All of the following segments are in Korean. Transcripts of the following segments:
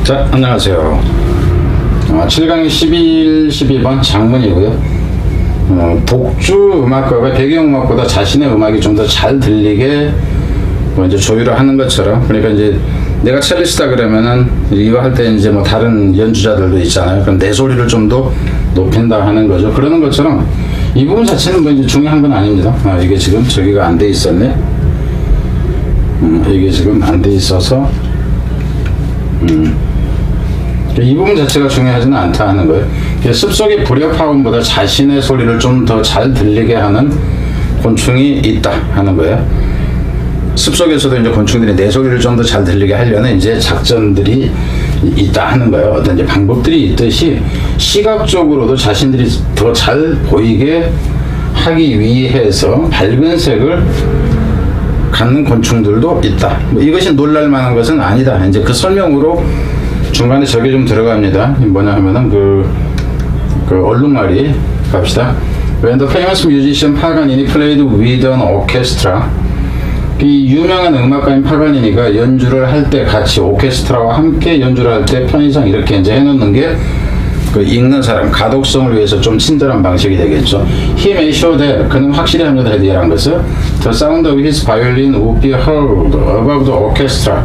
자, 안녕하세요. 7강의 12번 장문이고요. 독주 음악가가 배경음악보다 자신의 음악이 좀 더 잘 들리게 이제 조율을 하는 것처럼, 그러니까 이제 내가 첼리스트다 그러면은 이거 할 때 이제 뭐 다른 연주자들도 있잖아요. 그럼 내 소리를 좀 더 높인다 하는 거죠. 그러는 것처럼 이 부분 자체는 뭐 이제 중요한 건 아닙니다. 이게 지금 저기가 안 돼 있었네. 이게 지금 안 돼 있어서 이 부분 자체가 중요하지는 않다 하는 거예요. 습속의 불협화음보다 자신의 소리를 좀 더 잘 들리게 하는 곤충이 있다 하는 거예요. 습속에서도 이제 곤충들이 내 소리를 좀 더 잘 들리게 하려는 이제 작전들이 있다 하는 거예요. 어떤 이제 방법들이 있듯이 시각적으로도 자신들이 더 잘 보이게 하기 위해서 밝은 색을 갖는 곤충들도 있다. 이것이 놀랄 만한 것은 아니다. 이제 그 설명으로 중간에 저게 좀 들어갑니다. 뭐냐 하면은 그 얼룩말이 갑시다. When the famous musician 파가니니 played with an orchestra, 이 유명한 음악가인 파가니니가 연주를 할 때 같이 오케스트라와 함께 연주를 할 때 편의상 이렇게 이제 해놓는 게 그 읽는 사람 가독성을 위해서 좀 친절한 방식이 되겠죠. He made sure that, 그는 확실히 합니다. 이란 것은 The sound of his violin would be heard above the orchestra,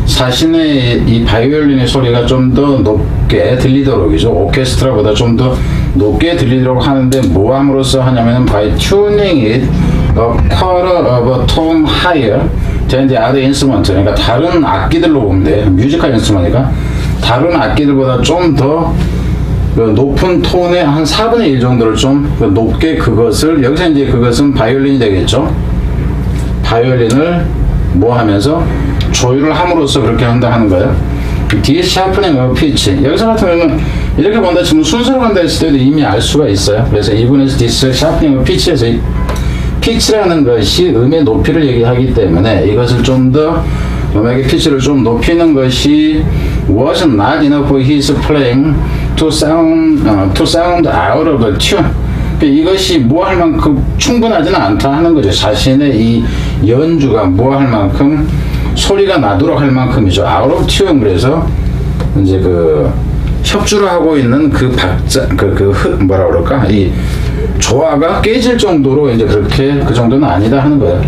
자신의 이 바이올린의 소리가 좀 더 높게 들리도록이죠. 오케스트라보다 좀 더 높게 들리도록 하는데 뭐 함으로써 하냐면은 by tuning it a quarter of a tone higher than the other instrument. 그러니까 다른 악기들로 보면 돼. 뮤지컬 인스트루먼이니까 다른 악기들보다 좀 더 높은 톤의 한 4분의 1 정도를 좀 높게, 그것을 여기서 이제 그것은 바이올린이 되겠죠. 바이올린을 뭐 하면서 조율을 함으로써 그렇게 한다 하는 거예요. 뒤에 샤프닝 of pitch, 여기서 같은 경우는 이렇게 본다 지금 순서로 간다 했을 때도 이미 알 수가 있어요. 그래서 이분에서 this 샤프닝 of pitch에서 이 피치라는 것이 음의 높이를 얘기하기 때문에 이것을 좀 더 음악의 피치를 좀 높이는 것이 was not enough for his playing to sound out of the tune. 이것이 뭐 할 만큼 충분하지는 않다 하는 거죠. 자신의 이 연주가 뭐 할 만큼 소리가 나도록 할 만큼이죠. out of tune. 그래서 이제 그 협주를 하고 있는 그 박자, 뭐라 그럴까, 이 조화가 깨질 정도로 이제 그렇게 그 정도는 아니다 하는 거예요.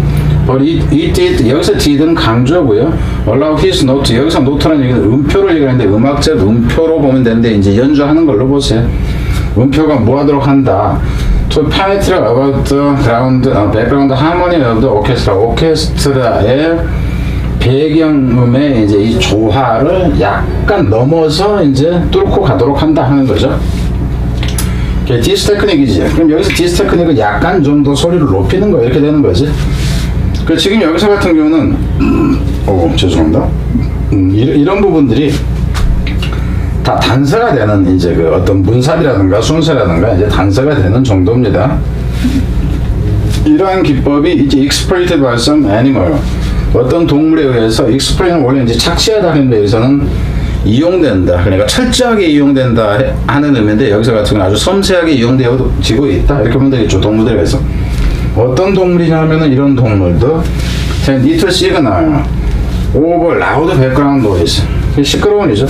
But it did, 여기서 did는 강조고요. Allow his note, 여기서 노트라는 얘기는 음표를 얘기하는데 음악적 음표로 보면 되는데 이제 연주하는 걸로 보세요. 음표가 뭐 하도록 한다. To penetrate about the ground, background harmony of the orchestra. 오케스트라의 배경음의 이제 이 조화를 약간 넘어서 이제 뚫고 가도록 한다 하는 거죠. 디스 테크닉이지. 그럼 여기서 디스 테크닉은 약간 좀 더 소리를 높이는 거 이렇게 되는 거지. 그 지금 여기서 같은 경우는 죄송합니다. 이런 부분들이 다 단서가 되는 이제 그 어떤 문사리라든가 순서라든가 이제 단서가 되는 정도입니다. 이러한 기법이 이제 exploited by some animal, 어떤 동물에 의해서 exploit는 원래 이제 착취하다 하는 데에서는 이용된다. 그러니까 철저하게 이용된다 하는 의미인데 여기서 같은 경우는 아주 섬세하게 이용되어지고 있다. 이렇게 보면 되겠죠. 동물들에 의해서. 어떤 동물이냐 하면은 이런 동물도 little signal over loud background noise, 시끄러운이죠.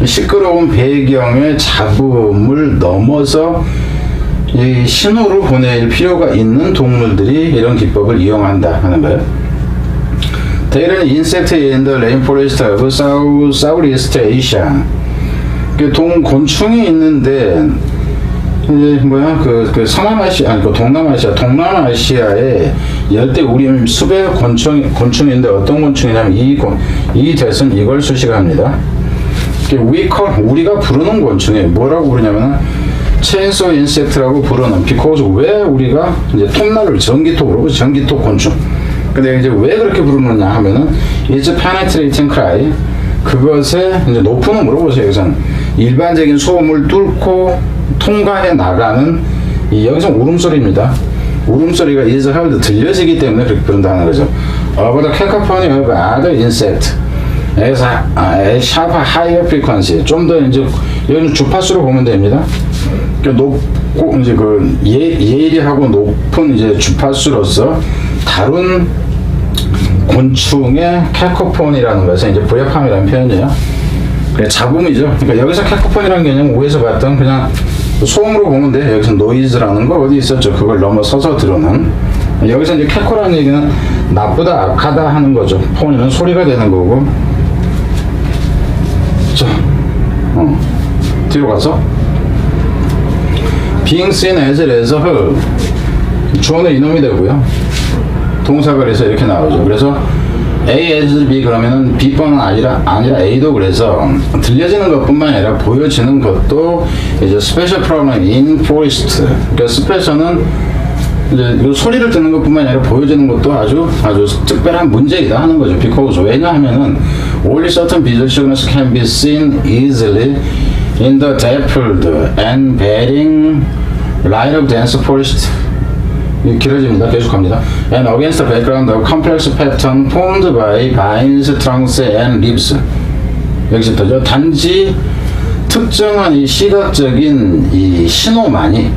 시끄러운 배경의 잡음을 넘어서 이 신호를 보낼 필요가 있는 동물들이 이런 기법을 이용한다 하는 거예요. There are insects in the rainforest of Southeast Asia. 곤충이 있는데 이제 그 서남아시아, 아니 그 동남아시아에 열대 우림 숲의 곤충인데 어떤 곤충이냐면 이 대선 이걸 수식합니다. 우리가 부르는 곤충이에요. 뭐라고 부르냐면 체인소 인섹트라고 부르는, because 왜 우리가 이제 톱날을 전기톱 곤충. 근데 이제 왜 그렇게 부르느냐 하면은 it's penetrating cry, 그것에 이제 높음을 물어보세요. 여기서는 일반적인 소음을 뚫고 통과해 나가는 여기서 울음소리입니다. 울음소리가 is heard, 들려지기 때문에 그렇게 부른다는 거죠. Over the cacophony of other insect as a sharp higher frequency, 좀 더 이제 여기는 주파수로 보면 됩니다. 높고 이제 그 예리하고 높은 이제 주파수로서 다른 곤충의 캐코폰이라는 것은 이제 불협화음이라는 표현이에요. 잡음이죠. 그러니까 여기서 캐코폰이라는 개념 오해서 봤던 그냥 소음으로 보면 돼. 여기서 노이즈라는 거 어디 있었죠. 그걸 넘어서서 들어오는. 여기서 이제 캐코라는 얘기는 나쁘다, 악하다 하는 거죠. 폰이는 소리가 되는 거고. 자, 뒤로 가서 being seen as as heard. 주어는 이놈이 되고요. 동사가 그래서 이렇게 나오죠. 그래서 A as B 그러면은 B뿐만 아니라 A도 그래서 들려지는 것뿐만 아니라 보여지는 것도 이제 special problem in forest. 그러니까 스페셜은 이제 소리를 듣는 것뿐만 아니라 보여지는 것도 아주 특별한 문제이다 하는 거죠. because 왜냐하면은 only certain visual signals can be seen easily in the dappled and varying light of dense forest. 길어집니다. 계속합니다. And against the background of complex pattern formed by vines, trunks, and leaves. 여기서부터죠. 단지 특정한 이 시각적인 이 신호만이,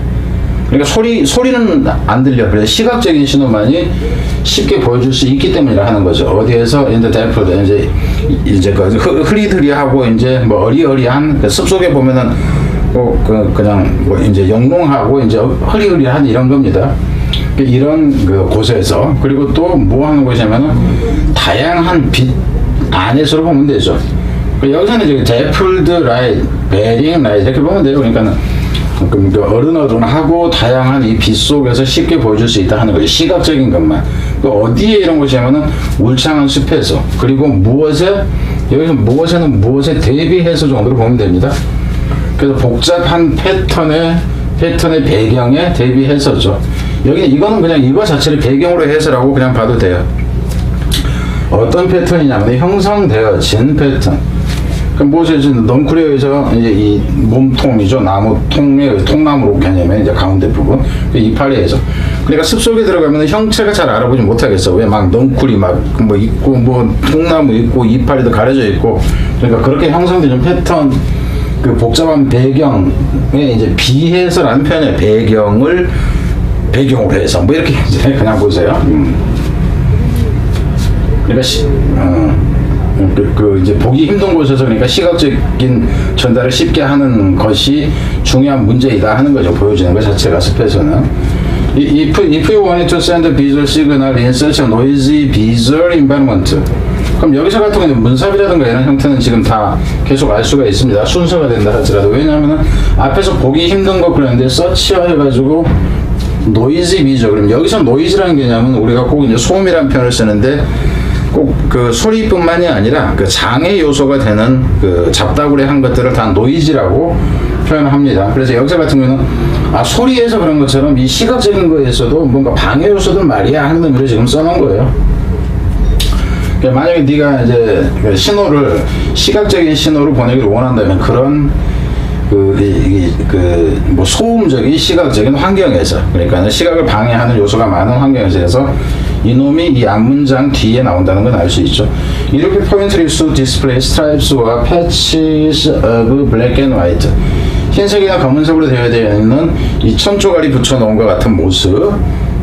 그러니까 소리는 안 들려. 그래서 시각적인 신호만이 쉽게 보여줄 수 있기 때문이라 하는 거죠. 어디에서 in the dappled 이제 그 흐리흐리하고 이제 뭐 어리어리한 습속에 보면은 그냥 뭐 이제 영롱하고 이제 흐리흐리한 이런 겁니다. 이런 그 곳에서, 그리고 또 뭐 하는 곳이냐면은 다양한 빛 안에서로 보면 되죠. 여기서는 이제 dappled light, varying light 이렇게 보면 돼요. 그러니까는 어른어른하고 다양한 이 빛 속에서 쉽게 보여줄 수 있다 하는 거죠. 시각적인 것만. 어디에 이런 곳이냐면은 울창한 숲에서, 그리고 여기서 무엇에는 무엇에 대비해서 정도로 보면 됩니다. 그래서 복잡한 패턴의 배경에 대비해서죠. 이거는 그냥 이거 자체를 배경으로 해서라고 그냥 봐도 돼요. 어떤 패턴이냐면 형성되어진 패턴. 그럼 무엇이지? 넝쿨리어에서 이제 이 몸통이죠. 나무 통나무로 개념의 이제 가운데 부분. 이파리에서. 그러니까 숲속에 들어가면 형체가 잘 알아보지 못하겠어. 왜 막 넝쿨이 막 뭐 있고 뭐 통나무 있고 이파리도 가려져 있고. 그러니까 그렇게 형성된 패턴, 그 복잡한 배경에 이제 비해서라는 표현이에요. 배경으로 해서 뭐 이렇게 이제 그냥 보세요. 그러니까 이제 보기 힘든 곳에서, 그러니까 시각적인 전달을 쉽게 하는 것이 중요한 문제이다 하는 거죠. 보여지는 것 자체가 숲에서는. If you wanted to send a visual signal in such a noisy visual environment, 그럼 여기서 같은 경우는 문sab이라든가 이런 형태는 지금 다 계속 알 수가 있습니다. 순서가 된다 하더라도. 왜냐하면 앞에서 보기 힘든 거 그랬는데 서치화 해가지고 노이즈 비죠. 그럼 여기서 노이즈라는 개념은 우리가 꼭 이제 소음이라는 표현을 쓰는데 꼭 그 소리뿐만이 아니라 그 장애 요소가 되는 그 잡다구리한 것들을 다 노이즈라고 표현합니다. 그래서 여기서 같은 경우는 소리에서 그런 것처럼 이 시각적인 거에서도 뭔가 방해 요소들 말이야 하는 의미로 지금 써놓은 거예요. 그러니까 만약에 네가 이제 신호를 시각적인 신호를 보내기를 원한다면 그런 뭐 소음적인 시각적인 환경에서, 그러니까 시각을 방해하는 요소가 많은 환경에서 이놈이 이 앞문장 뒤에 나온다는 건 알 수 있죠. 이렇게 pointedly to display stripes와 patches of black and white, 흰색이나 검은색으로 되어 있는 이 천조각이 붙여놓은 것 같은 모습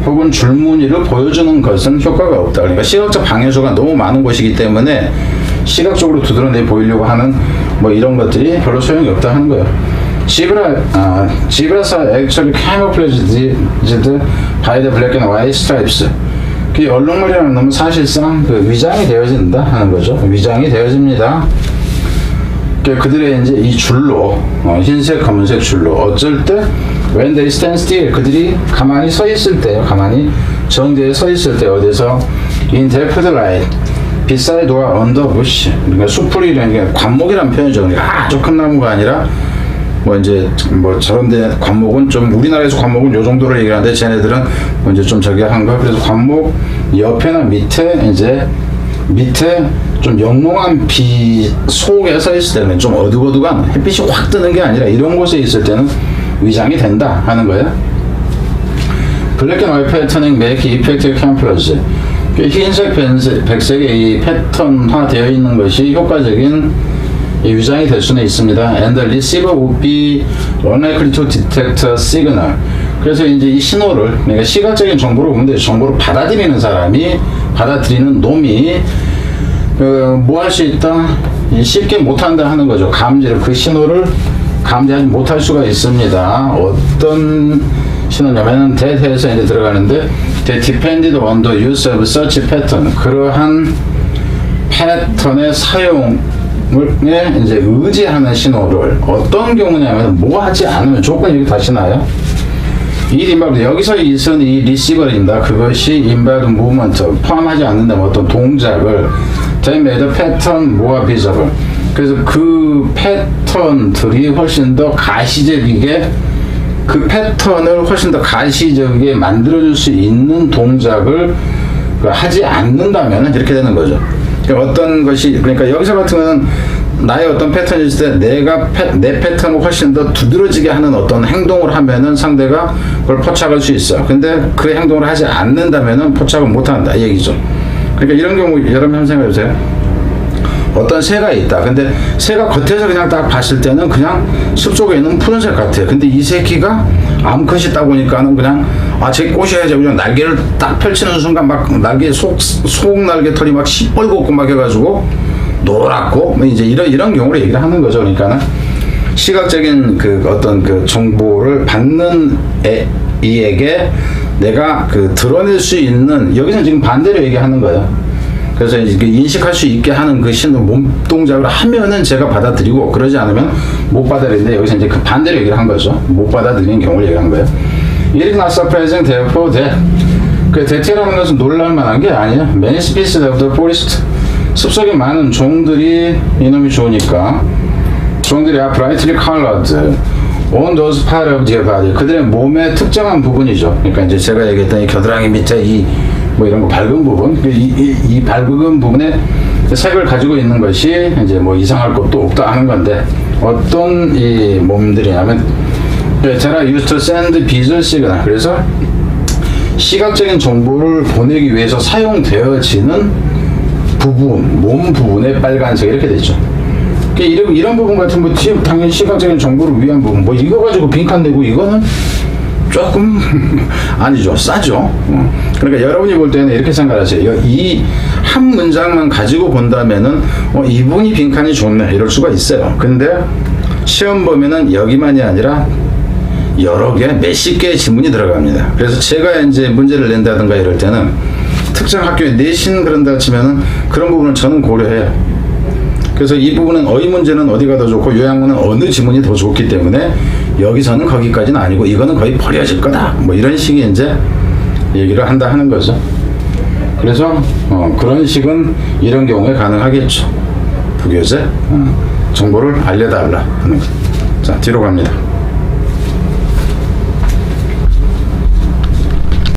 혹은 줄무늬를 보여주는 것은 효과가 없다. 그러니까 시각적 방해소가 너무 많은 곳이기 때문에 시각적으로 두드러내 보이려고 하는 뭐 이런 것들이 별로 소용이 없다 하는 거예요. Zebras are actually camouflaged by the black and white stripes. 그 얼룩말이라는 놈은 사실상 그 위장이 되어진다 하는 거죠. 위장이 되어집니다. 그들의 이제 이 줄로, 흰색, 검은색 줄로, 어쩔 때 when they stand still, 그들이 가만히 서 있을 때, 가만히 정대에 서 있을 때 어디서 in dappled light, beside or under bush, 그러니까 수풀이라는 게 관목이라는 표현이죠. 그러니까 아주 큰 나무가 아니라 뭐 이제 뭐 저런데 관목은 좀, 우리나라에서 관목은 요 정도로 얘기하는데 쟤네들은 뭐 이제 좀 저기 한 거. 그래서 관목 옆에나 밑에 좀 영롱한 빛 속에 서 있을 때는, 좀 어둑어둑한 햇빛이 확 뜨는 게 아니라 이런 곳에 있을 때는 위장이 된다 하는 거예요. 블랙 앤 화이트 패터닝 make effective camouflage. 흰색, 백색의 이 패턴화 되어 있는 것이 효과적인 위장이 될 수는 있습니다. And the receiver would be unlikely to detect a signal. 그래서 이제 이 신호를, 그러니까 시각적인 정보를 보는데 정보를 받아들이는 놈이 뭐 할 수 있다? 쉽게 못한다 하는 거죠. 감지를, 그 신호를 감지하지 못할 수가 있습니다. 어떤 신호냐면은 that에서 이제 들어가는데 that depended on the use of such pattern. 그러한 패턴의 사용을 이제 의지하는 신호를 어떤 경우냐면 뭐 하지 않으면 조건이 여기 다시 나요. 이 involved, 여기서 있은 이 receiver입니다. 그것이 involved movement, 포함하지 않는다면 어떤 동작을 they made a pattern more visible. 그래서 그 패턴들이 훨씬 더 가시적이게, 그 패턴을 훨씬 더 가시적이게 만들어줄 수 있는 동작을 하지 않는다면 이렇게 되는 거죠. 그러니까 어떤 것이, 그러니까 여기서 같은 경우는 나의 어떤 패턴이 있을 때 내 패턴을 훨씬 더 두드러지게 하는 어떤 행동을 하면은 상대가 그걸 포착할 수 있어. 근데 그 행동을 하지 않는다면은 포착을 못 한다 이 얘기죠. 그러니까 이런 경우 여러분 한번 생각해 보세요. 어떤 새가 있다. 근데 새가 겉에서 그냥 딱 봤을 때는 그냥 숲속에 있는 푸른색 같아요. 근데 이 새끼가 암컷이 있다 보니까는 그냥 쟤 꼬셔야지 그냥 날개를 딱 펼치는 순간 막 날개 속 날개 털이 막 시뻘겋고 막 해가지고 노랗고 이제 이런 경우를 얘기를 하는 거죠. 그러니까는 시각적인 그 어떤 그 정보를 받는 이에게 내가 그 드러낼 수 있는, 여기서 지금 반대로 얘기하는 거예요. 그래서 이제 인식할 수 있게 하는 그 신호 몸 동작을 하면은 제가 받아들이고, 그러지 않으면 못 받아들이는데 여기서 이제 그 반대로 얘기를 한 거죠. 못 받아들이는 경우를 얘기한 거예요. It is not surprising therefore that, 그 대체라는 것은 놀랄 만한 게 아니야. Many species of the forest, 숲속에 많은 종들이 이놈이 좋으니까 종들이 are brightly colored on those part of their body, 그들의 몸의 특정한 부분이죠. 그러니까 이제 제가 얘기했던 이 겨드랑이 밑에 이 뭐 이런 거 밝은 부분, 이 밝은 부분에 색을 가지고 있는 것이 이제 뭐 이상할 것도 없다 하는 건데, 어떤 이 몸들이냐면 제가 used to send visual signal, 그래서 시각적인 정보를 보내기 위해서 사용되어지는 부분, 몸 부분의 빨간색 이렇게 되죠. 이런 부분 같은 거 당연히 시각적인 정보를 위한 부분, 뭐 이거 가지고 빈칸되고 이거는 조금 아니죠, 싸죠. 그러니까 여러분이 볼 때는 이렇게 생각하세요. 이 한 문장만 가지고 본다면은 이분이 빈칸이 좋네 이럴 수가 있어요. 근데 시험 보면은 여기만이 아니라 여러 개, 몇십 개의 지문이 들어갑니다. 그래서 제가 이제 문제를 낸다든가 이럴 때는 특정 학교에 내신 그런다 치면은 그런 부분을 저는 고려해요. 그래서 이 부분은 어휘 문제는 어디가 더 좋고 요양문은 어느 지문이 더 좋기 때문에 여기서는 거기까지는 아니고 이거는 거의 버려질 거다, 뭐 이런 식의 이제 얘기를 한다 하는 거죠. 그래서 그런 식은 이런 경우에 가능하겠죠. 부교재 정보를 알려달라 하는 거. 자, 뒤로 갑니다.